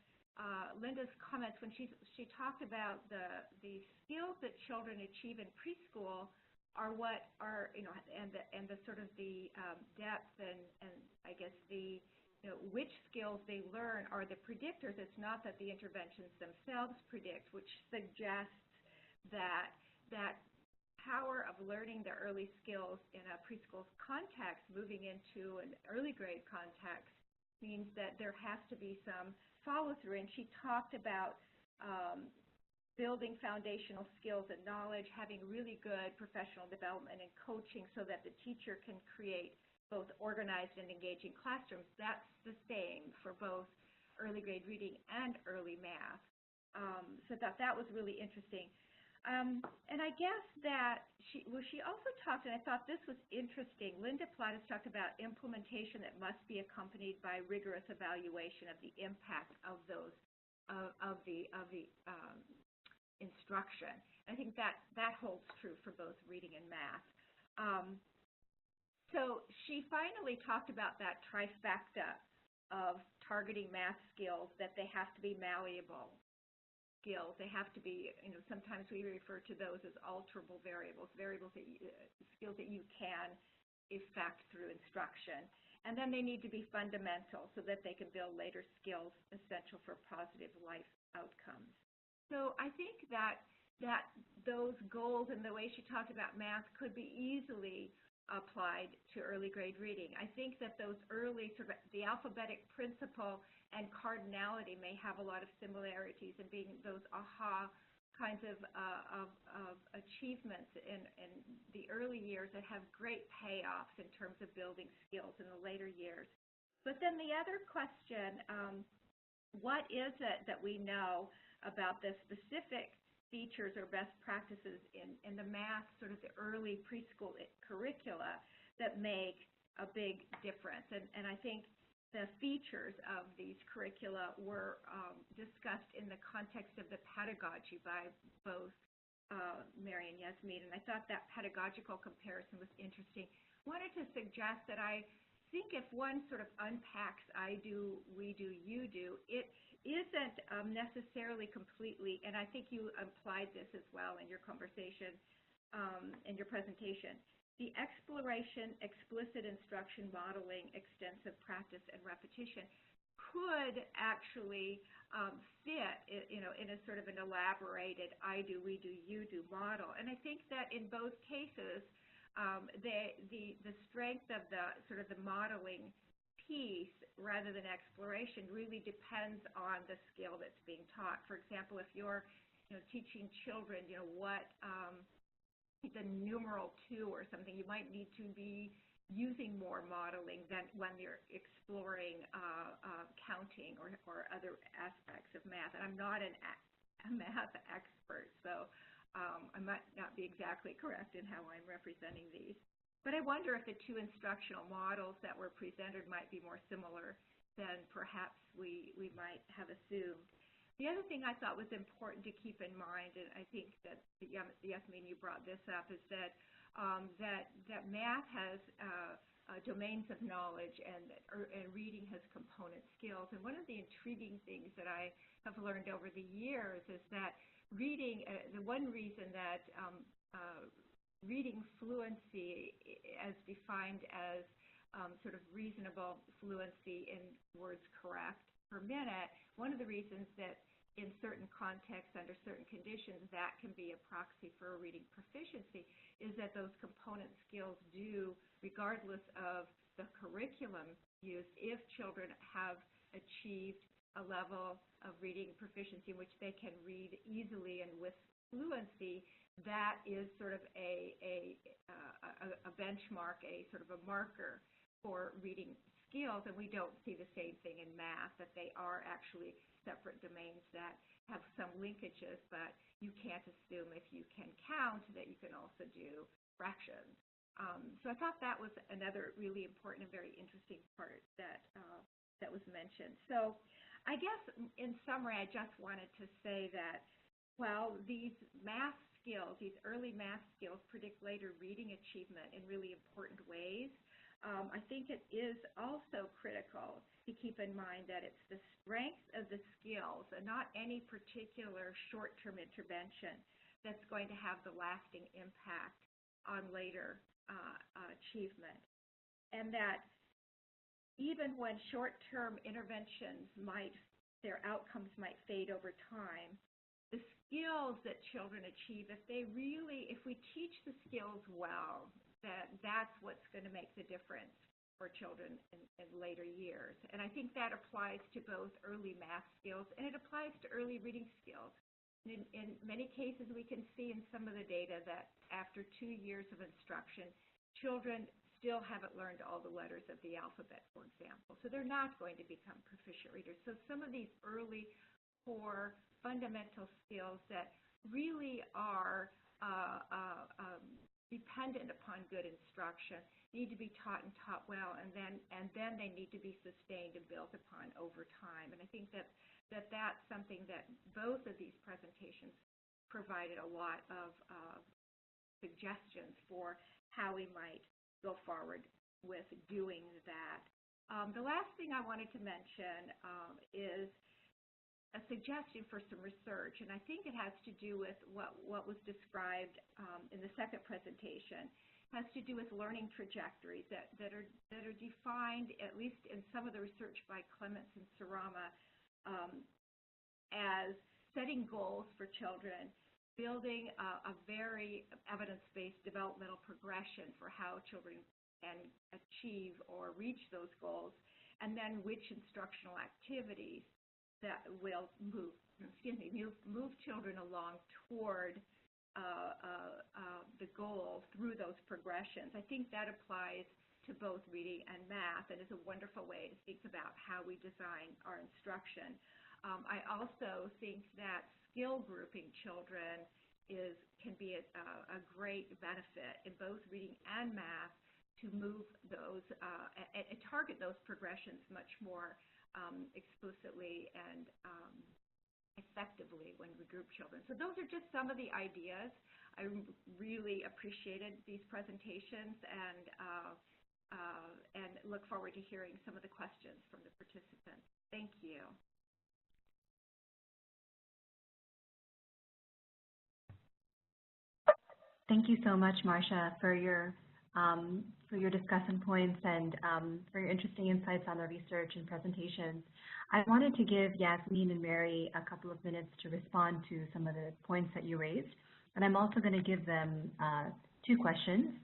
Linda's comments when she talked about the skills that children achieve in preschool are what are, and the sort of the depth and I guess the, which skills they learn are the predictors. It's not that the interventions themselves predict, which suggests that power of learning the early skills in a preschool context, moving into an early grade context, means that there has to be some follow-through. And she talked about building foundational skills and knowledge, having really good professional development and coaching so that the teacher can create both organized and engaging classrooms. That's the same for both early grade reading and early math. So that was really interesting. And I guess that she also talked, and I thought this was interesting, Linda Plattis talked about implementation that must be accompanied by rigorous evaluation of the impact of those, of the instruction. I think that holds true for both reading and math. So she finally talked about that trifecta of targeting math skills, that they have to be malleable skills. They have to be, sometimes we refer to those as alterable variables, skills that you can effect through instruction. And then they need to be fundamental so that they can build later skills essential for positive life outcomes. So I think that those goals and the way she talked about math could be easily applied to early grade reading. I think that those early, sort of the alphabetic principle and cardinality may have a lot of similarities in being those aha kinds of achievements in the early years that have great payoffs in terms of building skills in the later years. But then the other question, what is it that we know about the specific features or best practices in the math, sort of the early preschool curricula that make a big difference? And I think the features of these curricula were discussed in the context of the pedagogy by both Mary and Yasmin, and I thought that pedagogical comparison was interesting. I wanted to suggest that I think if one sort of unpacks I do, we do, you do, it isn't necessarily completely, and I think you implied this as well in your conversation, in your presentation, the exploration, explicit instruction, modeling, extensive practice, and repetition could actually fit, in a sort of an elaborated I do, we do, you do model. And I think that in both cases, the strength of the sort of the modeling piece rather than exploration really depends on the skill that's being taught. For example, if you're teaching children what the numeral 2 or something, you might need to be using more modeling than when you're exploring counting or other aspects of math. And I'm not a math expert, so I might not be exactly correct in how I'm representing these. But I wonder if the two instructional models that were presented might be more similar than perhaps we might have assumed. The other thing I thought was important to keep in mind, and I think that Yasmin, you brought this up, is that that math has domains of knowledge and reading has component skills. And one of the intriguing things that I have learned over the years is that reading, the one reason that reading fluency as defined as sort of reasonable fluency in words correct per minute, one of the reasons that in certain contexts, under certain conditions, that can be a proxy for a reading proficiency is that those component skills do, regardless of the curriculum used, if children have achieved a level of reading proficiency in which they can read easily and with fluency, that is sort of a benchmark, a sort of a marker for reading skills. And we don't see the same thing in math, that they are actually separate domains that have some linkages, but you can't assume if you can count that you can also do fractions. So I thought that was another really important and very interesting part that that was mentioned. So I guess in summary, I just wanted to say that while these math skills, these early math skills predict later reading achievement in really important ways, I think it is also critical to keep in mind that it's the strength of the skills and not any particular short-term intervention that's going to have the lasting impact on later achievement. And that even when short-term interventions their outcomes might fade over time, the skills that children achieve, if we teach the skills well, that's what's going to make the difference for children in later years. And I think that applies to both early math skills and it applies to early reading skills. In many cases, we can see in some of the data that after 2 years of instruction, children still haven't learned all the letters of the alphabet, for example. So they're not going to become proficient readers. So some of these early core fundamental skills that really are dependent upon good instruction need to be taught and taught well, and then they need to be sustained and built upon over time. And I think that's something that both of these presentations provided a lot of suggestions for how we might go forward with doing that. The last thing I wanted to mention is a suggestion for some research, and I think it has to do with what was described in the second presentation. It has to do with learning trajectories that are defined, at least in some of the research by Clements and Sarama, as setting goals for children, building a very evidence-based developmental progression for how children can achieve or reach those goals, and then which instructional activities that will move children along toward the goal through those progressions. I think that applies to both reading and math and is a wonderful way to think about how we design our instruction. I also think that skill grouping children can be a great benefit in both reading and math to move those and target those progressions much more explicitly and effectively when we group children. So those are just some of the ideas. I really appreciated these presentations and look forward to hearing some of the questions from the participants. Thank you. Thank you so much, Marcia, for your discussion points and for your interesting insights on the research and presentations. I wanted to give Yasmin and Mary a couple of minutes to respond to some of the points that you raised, and I'm also going to give them 2 questions.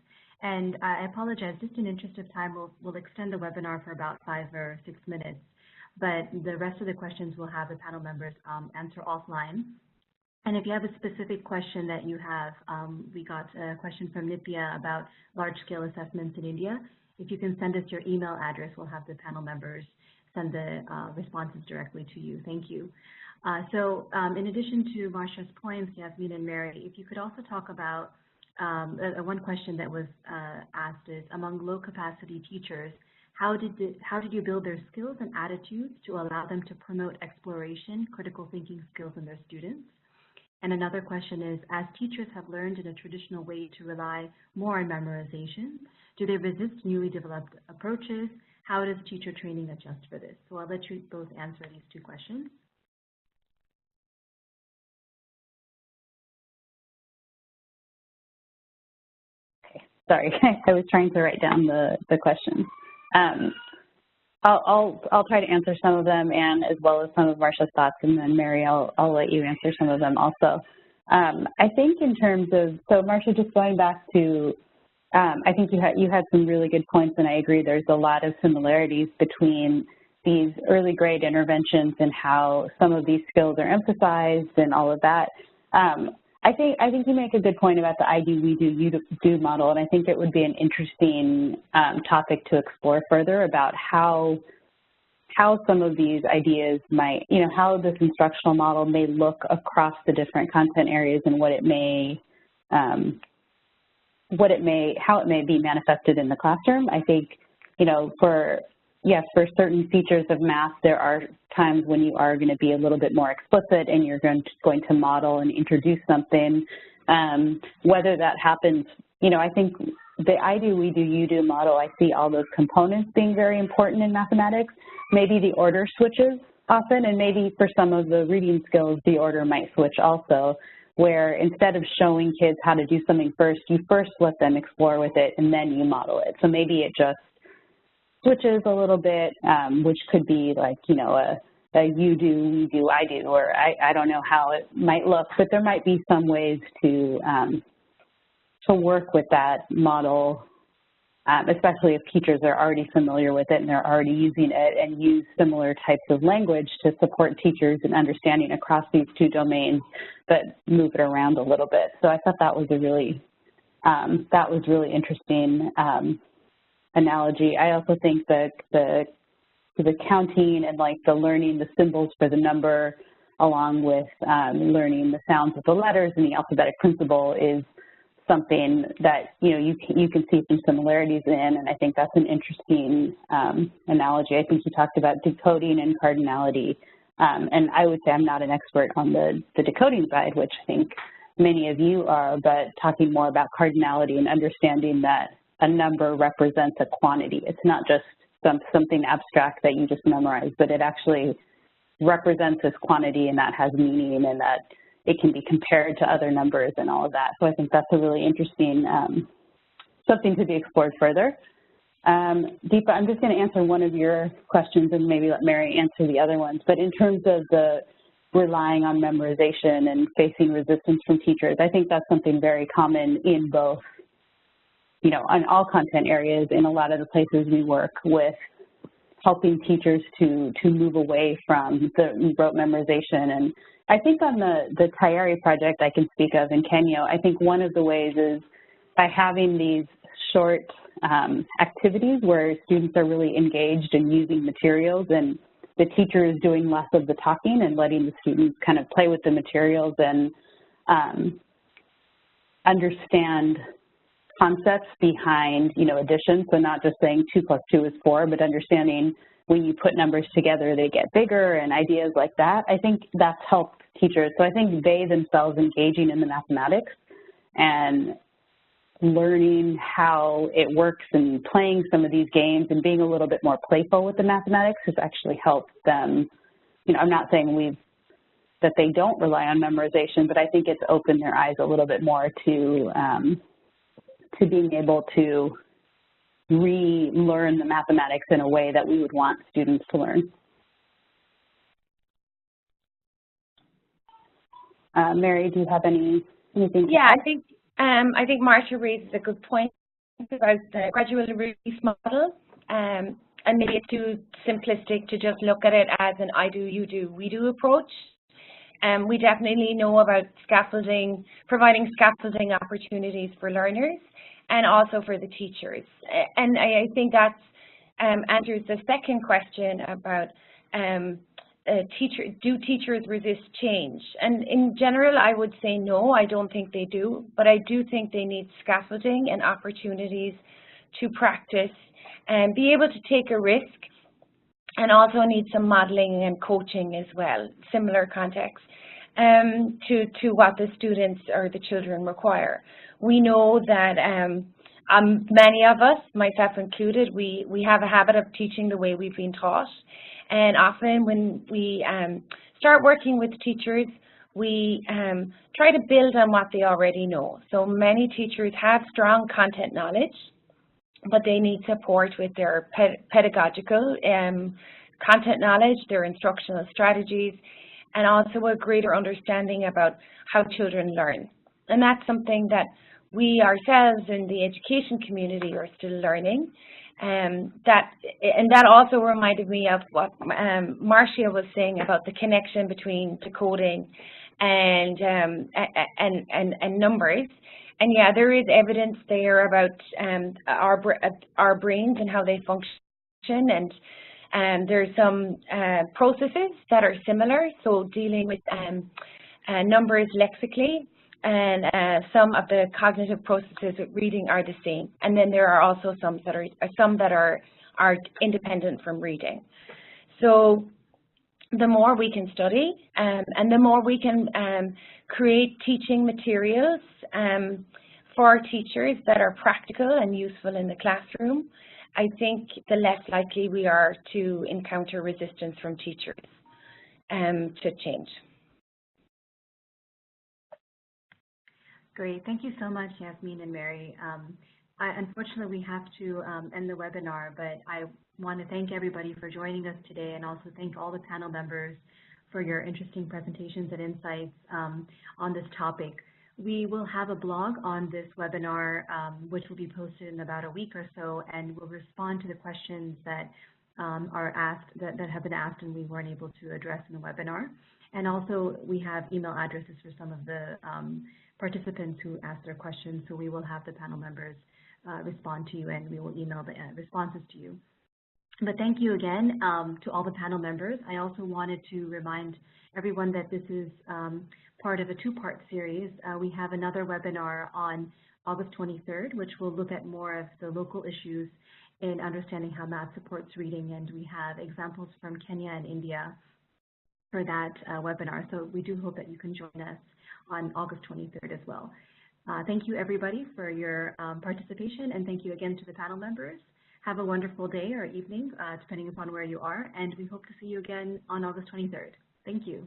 And I apologize, just in interest of time, we'll extend the webinar for about 5 or 6 minutes, but the rest of the questions we'll have the panel members answer offline. And if you have a specific question that you have, we got a question from Nitya about large-scale assessments in India. If you can send us your email address, we'll have the panel members send the responses directly to you. Thank you. So in addition to Marcia's points, Yasmin and Mary, if you could also talk about one question that was asked is, among low-capacity teachers, how did you build their skills and attitudes to allow them to promote exploration, critical thinking skills in their students? And another question is, as teachers have learned in a traditional way to rely more on memorization, do they resist newly developed approaches? How does teacher training adjust for this? So I'll let you both answer these 2 questions. Okay, sorry, I was trying to write down the questions. I'll try to answer some of them, and as well as some of Marcia's thoughts, and then Mary, I'll let you answer some of them also. I think in terms of, so Marcia, just going back to, I think you had some really good points, and I agree there's a lot of similarities between these early grade interventions and how some of these skills are emphasized and all of that. I think you make a good point about the I do, we do, you do model, and I think it would be an interesting topic to explore further about how some of these ideas might, how this instructional model may look across the different content areas and how it may be manifested in the classroom. I think, for certain features of math, there are times when you are going to be a little bit more explicit and you're going to model and introduce something. Whether that happens, I think the I do, we do, you do model, I see all those components being very important in mathematics. Maybe the order switches often, and maybe for some of the reading skills, the order might switch also, where instead of showing kids how to do something first, you first let them explore with it and then you model it. So maybe it just switches a little bit, which could be like, you know, a you do, we do, I do, or I don't know how it might look, but there might be some ways to work with that model, especially if teachers are already familiar with it and they're already using it, and use similar types of language to support teachers in understanding across these two domains, but move it around a little bit. So I thought that was a really, interesting analogy. I also think that the counting and like the learning the symbols for the number, along with learning the sounds of the letters and the alphabetic principle, is something that, you know, you can see some similarities in, and I think that's an interesting analogy. I think you talked about decoding and cardinality, and I would say I'm not an expert on the decoding side, which I think many of you are, but talking more about cardinality and understanding that a number represents a quantity. It's not just something abstract that you just memorize, but it actually represents this quantity, and that has meaning, and that it can be compared to other numbers and all of that. So I think that's a really interesting, something to be explored further. Deepa, I'm just going to answer one of your questions and maybe let Mary answer the other ones. But in terms of the relying on memorization and facing resistance from teachers, I think that's something very common in both, you know, on all content areas. In a lot of the places we work with, helping teachers to move away from the rote memorization. And I think on the Tayari project I can speak of in Kenya, I think one of the ways is by having these short activities where students are really engaged in using materials, and the teacher is doing less of the talking and letting the students kind of play with the materials and understand concepts behind, you know, addition. So not just saying 2 + 2 is 4, but understanding when you put numbers together, they get bigger, and ideas like that. I think that's helped teachers. So I think they themselves engaging in the mathematics and learning how it works and playing some of these games and being a little bit more playful with the mathematics has actually helped them. You know, I'm not saying that they don't rely on memorization, but I think it's opened their eyes a little bit more to being able to relearn the mathematics in a way that we would want students to learn. Mary, do you have anything? Yeah, I think Marcia raises a good point about the gradual release model, and maybe it's too simplistic to just look at it as an I do, you do, we do approach. We definitely know about scaffolding, providing scaffolding opportunities for learners and also for the teachers. And I think that answers the second question about do teachers resist change? And in general, I would say no, I don't think they do, but I do think they need scaffolding and opportunities to practice and be able to take a risk, and also need some modeling and coaching as well, similar context to what the students or the children require. We know that many of us, myself included, we have a habit of teaching the way we've been taught. And often when we start working with teachers, we try to build on what they already know. So many teachers have strong content knowledge, but they need support with their pedagogical content knowledge, their instructional strategies, and also a greater understanding about how children learn. And that's something that we ourselves in the education community are still learning. That also reminded me of what Marcia was saying about the connection between decoding and numbers. And yeah, there is evidence there about our brains and how they function, and there's some processes that are similar. So dealing with numbers lexically, and some of the cognitive processes with reading are the same. And then there are also some that are independent from reading. So the more we can study, and the more we can create teaching materials for teachers that are practical and useful in the classroom, I think the less likely we are to encounter resistance from teachers to change. Great. Thank you so much, Yasmin and Mary. Unfortunately, we have to end the webinar, but I want to thank everybody for joining us today and also thank all the panel members for your interesting presentations and insights on this topic. We will have a blog on this webinar, which will be posted in about a week or so, and we'll respond to the questions that are asked, that have been asked and we weren't able to address in the webinar. And also, we have email addresses for some of the participants who asked their questions, so we will have the panel members respond to you, and we will email the responses to you. But thank you again to all the panel members. I also wanted to remind everyone that this is part of a two-part series. We have another webinar on August 23rd, which will look at more of the local issues in understanding how math supports reading, and we have examples from Kenya and India for that webinar. So we do hope that you can join us on August 23rd as well. Thank you, everybody, for your participation, and thank you again to the panel members. Have a wonderful day or evening, depending upon where you are, and we hope to see you again on August 23rd. Thank you.